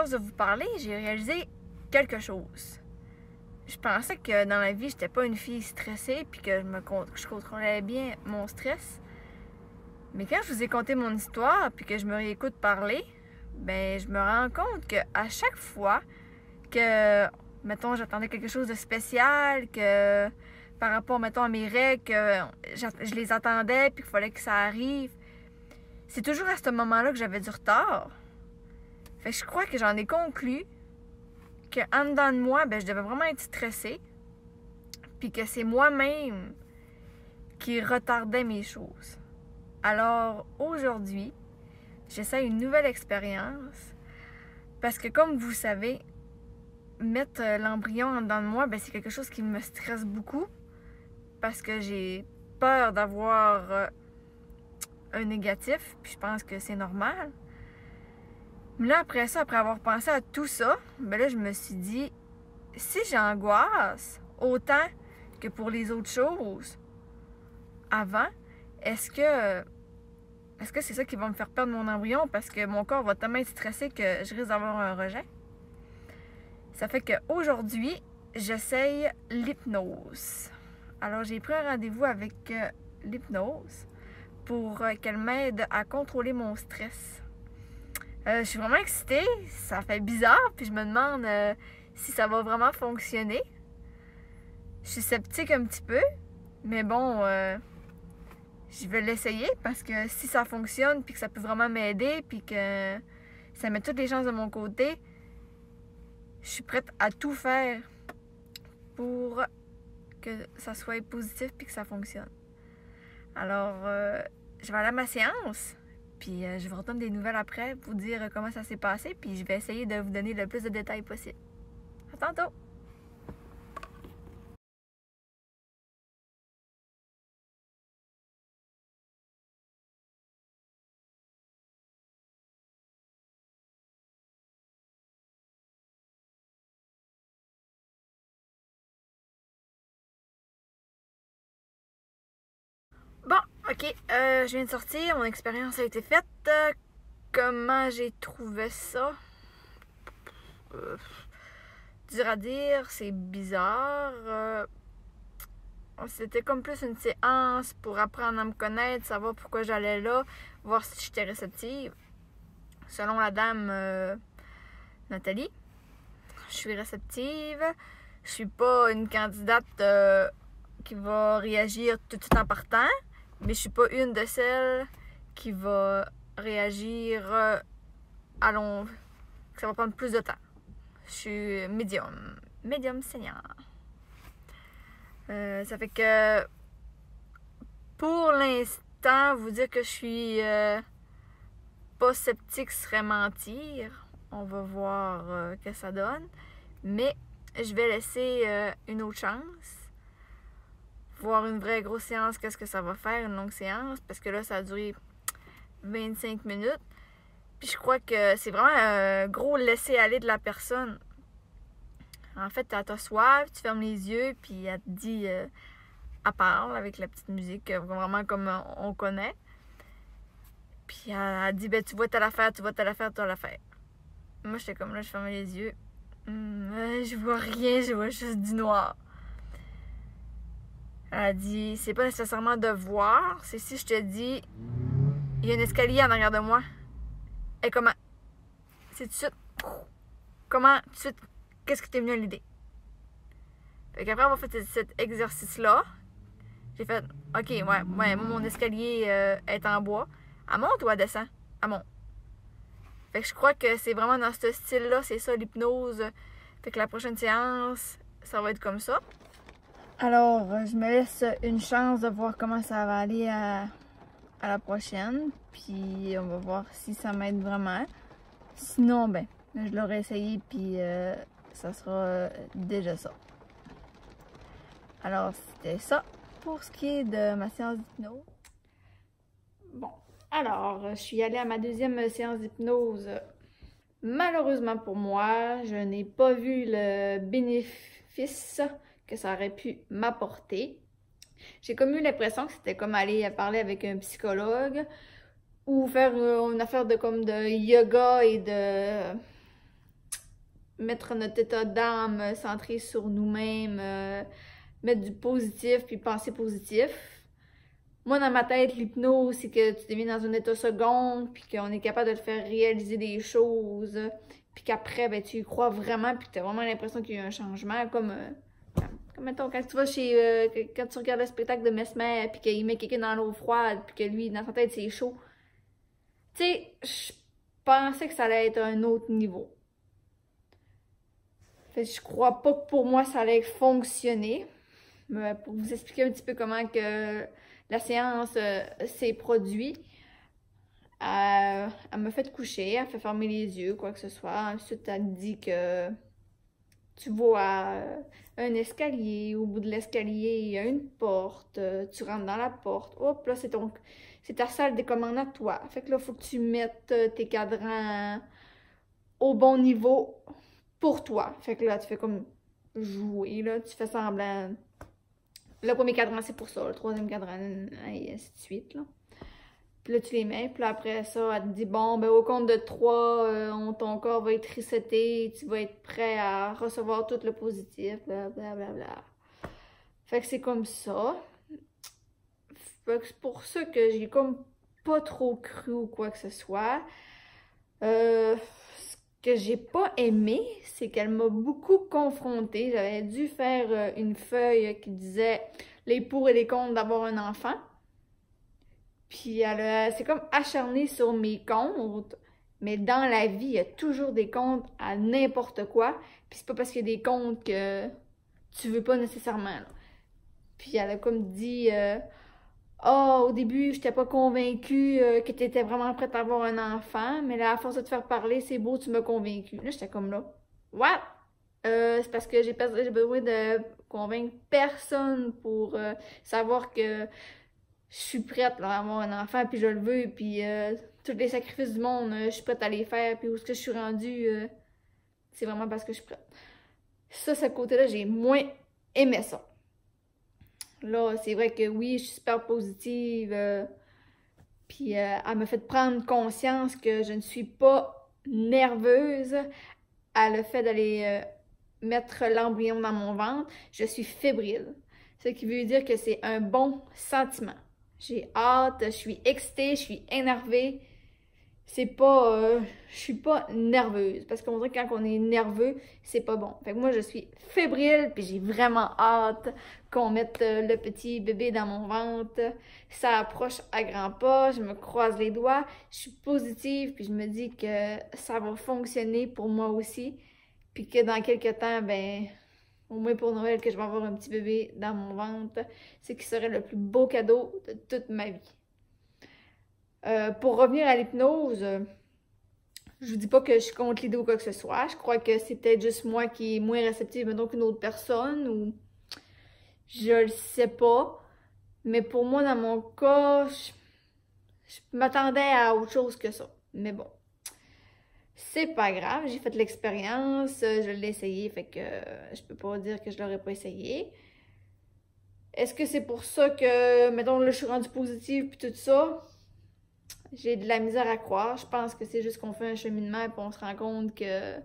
force de vous parler, j'ai réalisé quelque chose. Je pensais que dans la vie, j'étais pas une fille stressée puis que je contrôlais bien mon stress. Mais quand je vous ai conté mon histoire puis que je me réécoute parler, ben je me rends compte que à chaque fois que, mettons, j'attendais quelque chose de spécial, que par rapport, mettons, à mes règles, que je les attendais puis qu'il fallait que ça arrive, c'est toujours à ce moment-là que j'avais du retard. Fait que je crois que j'en ai conclu qu'en dedans de moi, ben, je devais vraiment être stressée puis que c'est moi-même qui retardais mes choses. Alors, aujourd'hui, j'essaie une nouvelle expérience parce que, comme vous savez, mettre l'embryon en dedans de moi, ben, c'est quelque chose qui me stresse beaucoup parce que j'ai peur d'avoir un négatif, puis je pense que c'est normal. Mais là, après ça, après avoir pensé à tout ça, ben là, je me suis dit, si j'angoisse autant que pour les autres choses avant, est-ce que c'est ça qui va me faire perdre mon embryon parce que mon corps va tellement être stressé que je risque d'avoir un rejet? Ça fait qu'aujourd'hui, j'essaye l'hypnose. Alors, j'ai pris un rendez-vous avec l'hypnose pour qu'elle m'aide à contrôler mon stress. Je suis vraiment excitée, ça fait bizarre, puis je me demande si ça va vraiment fonctionner. Je suis sceptique un petit peu, mais bon, je vais l'essayer parce que si ça fonctionne, puis que ça peut vraiment m'aider, puis que ça met toutes les chances de mon côté, je suis prête à tout faire pour que ça soit positif puis que ça fonctionne. Alors, je vais aller à ma séance, puis je vous redonne des nouvelles après pour vous dire comment ça s'est passé, puis je vais essayer de vous donner le plus de détails possible. À tantôt! Bon, ok, je viens de sortir, mon expérience a été faite. Comment j'ai trouvé ça? Dur à dire, c'est bizarre. C'était comme plus une séance pour apprendre à me connaître, savoir pourquoi j'allais là, voir si j'étais réceptive. Selon la dame Nathalie, je suis réceptive. Je suis pas une candidate qui va réagir tout de suite en partant, mais je suis pas une de celles qui va réagir à long, que ça va prendre plus de temps. Je suis médium senior. Ça fait que pour l'instant, vous dire que je suis pas sceptique serait mentir. On va voir que ça donne. Mais je vais laisser une autre chance. Voir une vraie grosse séance, qu'est-ce que ça va faire, une longue séance. Parce que là, ça a duré 25 minutes. Puis je crois que c'est vraiment un gros laisser-aller de la personne. En fait, elle t'assoit, tu fermes les yeux, puis elle te dit... elle parle avec la petite musique, vraiment comme on connaît. Puis elle dit, ben tu vois telle affaire, tu vois telle affaire, telle affaire. Moi, j'étais comme là, je fermais les yeux. Je vois rien, je vois juste du noir. Elle a dit, c'est pas nécessairement de voir, c'est si je te dis, il y a un escalier en arrière de moi. Et comment? C'est tout de suite. Comment? Tout de suite, qu'est-ce qui t'est venu à l'idée? Fait qu'après avoir fait cet exercice-là, j'ai fait, ok, ouais, mon escalier est en bois. Elle monte ou elle descend? Elle monte. Fait que je crois que c'est vraiment dans ce style-là, c'est ça l'hypnose. Fait que la prochaine séance, ça va être comme ça. Alors, je me laisse une chance de voir comment ça va aller à la prochaine. Puis on va voir si ça m'aide vraiment. Sinon, ben, je l'aurais essayé, puis ça sera déjà ça. Alors, c'était ça pour ce qui est de ma séance d'hypnose. Bon, alors, je suis allée à ma deuxième séance d'hypnose. Malheureusement pour moi, je n'ai pas vu le bénéfice que ça aurait pu m'apporter. J'ai comme eu l'impression que c'était comme aller parler avec un psychologue ou faire une affaire de comme de yoga et de mettre notre état d'âme centré sur nous-mêmes, mettre du positif puis penser positif. Moi, dans ma tête, l'hypnose, c'est que tu deviens dans un état second, puis qu'on est capable de te faire réaliser des choses, puis qu'après, ben, tu y crois vraiment, puis que tu as vraiment l'impression qu'il y a eu un changement, comme mettons, quand tu vas quand tu regardes le spectacle de Mesmer, puis qu'il met quelqu'un dans l'eau froide, puis que lui, dans sa tête, c'est chaud. Tu sais, je pensais que ça allait être un autre niveau. Fait que je crois pas que pour moi, ça allait fonctionner. Mais pour vous expliquer un petit peu comment que la séance s'est produite, elle m'a fait coucher, elle fait fermer les yeux, quoi que ce soit. Ensuite, elle dit que tu vois un escalier, au bout de l'escalier, il y a une porte, tu rentres dans la porte, hop, là, c'est ta salle des commandes à toi. Fait que là, il faut que tu mettes tes cadrans au bon niveau pour toi. Fait que là, tu fais comme jouer, là, tu fais semblant. Le premier cadran, c'est pour ça, le troisième cadran, et ainsi de suite, là. Puis là, tu les mets, puis là, après ça, elle te dit, bon, ben au compte de 3, ton corps va être reseté, tu vas être prêt à recevoir tout le positif, blablabla. Fait que c'est comme ça. Fait que c'est pour ça que j'ai comme pas trop cru ou quoi que ce soit. Ce que j'ai pas aimé, c'est qu'elle m'a beaucoup confrontée. J'avais dû faire une feuille qui disait les pour et les contre d'avoir un enfant. Puis elle s'est comme acharnée sur mes comptes. Mais dans la vie, il y a toujours des comptes à n'importe quoi. Puis c'est pas parce qu'il y a des comptes que tu veux pas nécessairement, là. Puis elle a comme dit ah, au début, j'étais pas convaincue que tu étais vraiment prête à avoir un enfant, mais là, à force de te faire parler, c'est beau, tu m'as convaincue. Là, j'étais comme là. What? C'est parce que j'ai besoin de convaincre personne pour savoir que je suis prête là, à avoir un enfant, puis je le veux, puis tous les sacrifices du monde, je suis prête à les faire, puis où est-ce que je suis rendue, c'est vraiment parce que je suis prête. Ça, ce côté-là, j'ai moins aimé ça. Là, c'est vrai que oui, je suis super positive, puis elle m'a fait prendre conscience que je ne suis pas nerveuse à le fait d'aller mettre l'embryon dans mon ventre. Je suis fébrile. Ce qui veut dire que c'est un bon sentiment. J'ai hâte, je suis excitée, je suis énervée. C'est pas... je suis pas nerveuse. Parce qu'on dirait que quand on est nerveux, c'est pas bon. Fait que moi, je suis fébrile, puis j'ai vraiment hâte qu'on mette le petit bébé dans mon ventre. Ça approche à grands pas, je me croise les doigts. Je suis positive, puis je me dis que ça va fonctionner pour moi aussi. Puis que dans quelques temps, ben... au moins pour Noël, que je vais avoir un petit bébé dans mon ventre, c'est qui serait le plus beau cadeau de toute ma vie. Pour revenir à l'hypnose, je vous dis pas que je suis contre l'idée ou quoi que ce soit. Je crois que c'est peut-être juste moi qui est moins réceptive maintenant qu'une autre personne, ou je le sais pas. Mais pour moi, dans mon cas, je m'attendais à autre chose que ça. Mais bon. C'est pas grave, j'ai fait l'expérience, je l'ai essayé, fait que je peux pas dire que je l'aurais pas essayé. Est-ce que c'est pour ça que, mettons, là, je suis rendue positive puis tout ça? J'ai de la misère à croire. Je pense que c'est juste qu'on fait un cheminement et on se rend compte que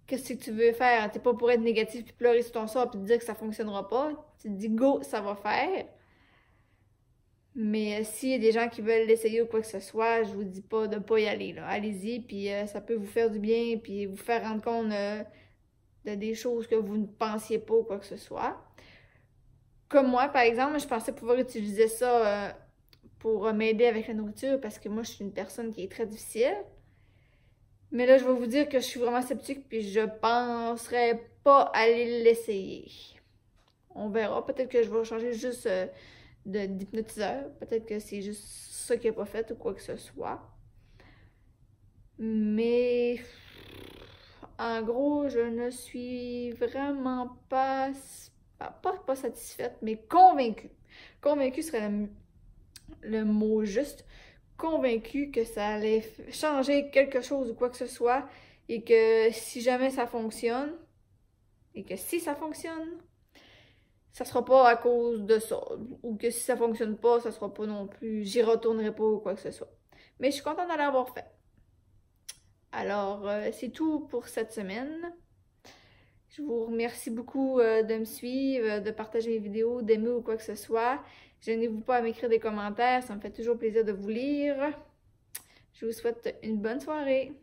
qu'est-ce que tu veux faire? T'es pas pour être négatif puis pleurer sur ton sort puis te dire que ça fonctionnera pas. Tu te dis go, ça va faire. Mais s'il y a des gens qui veulent l'essayer ou quoi que ce soit, je vous dis pas de pas y aller, là. Allez-y, puis ça peut vous faire du bien, puis vous faire rendre compte de des choses que vous ne pensiez pas ou quoi que ce soit. Comme moi, par exemple, je pensais pouvoir utiliser ça pour m'aider avec la nourriture, parce que moi, je suis une personne qui est très difficile. Mais là, je vais vous dire que je suis vraiment sceptique, puis je penserais pas aller l'essayer. On verra. Peut-être que je vais changer juste... d'hypnotiseur. Peut-être que c'est juste ça qu'il n'a pas fait ou quoi que ce soit. Mais en gros, je ne suis vraiment pas satisfaite, mais convaincue. Convaincue serait le mot juste. Convaincue que ça allait changer quelque chose ou quoi que ce soit et que si jamais ça fonctionne, et que si ça fonctionne, ça sera pas à cause de ça. Ou que si ça fonctionne pas, ça sera pas non plus. J'y retournerai pas ou quoi que ce soit. Mais je suis contente d'aller l'avoir fait. Alors, c'est tout pour cette semaine. Je vous remercie beaucoup de me suivre, de partager mes vidéos, d'aimer ou quoi que ce soit. Gênez-vous pas à m'écrire des commentaires, ça me fait toujours plaisir de vous lire. Je vous souhaite une bonne soirée.